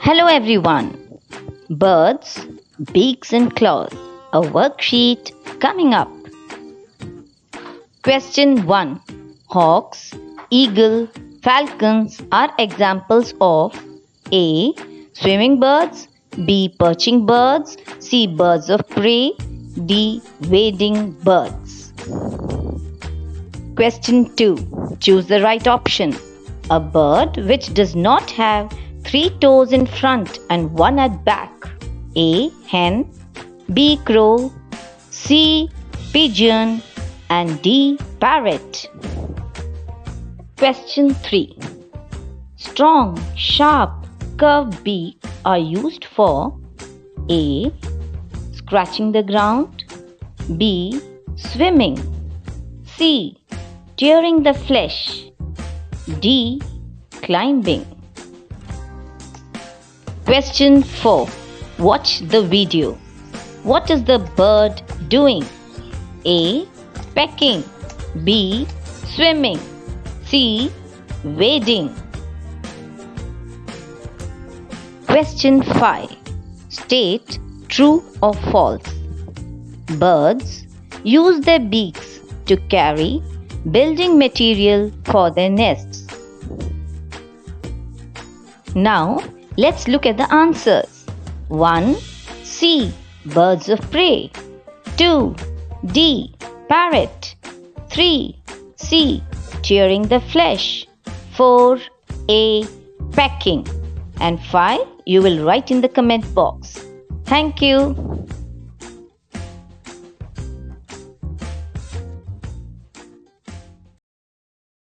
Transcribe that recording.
Hello everyone. Birds, beaks and claws. A worksheet coming up. Question 1. Hawks, eagle, falcons are examples of A. Swimming birds, B. Perching birds, C. Birds of prey, D. Wading birds. Question 2. Choose the right option. A bird which does not have 3 toes in front and 1 at back. A. Hen, B. Crow, C. Pigeon and D. Parrot. Question 3. Strong, sharp, curved beak are used for A. Scratching the ground, B. Swimming, C. Tearing the flesh, D. Climbing. Question 4. Watch the video. What is the bird doing? A. Pecking, B. Swimming, C. Wading. Question 5. State true or false. Birds use their beaks to carry building material for their nests. Now, let's look at the answers. 1. C. Birds of prey. 2. D. Parrot. 3. C. Tearing the flesh. 4. A. Pecking. And 5. You will write in the comment box. Thank you.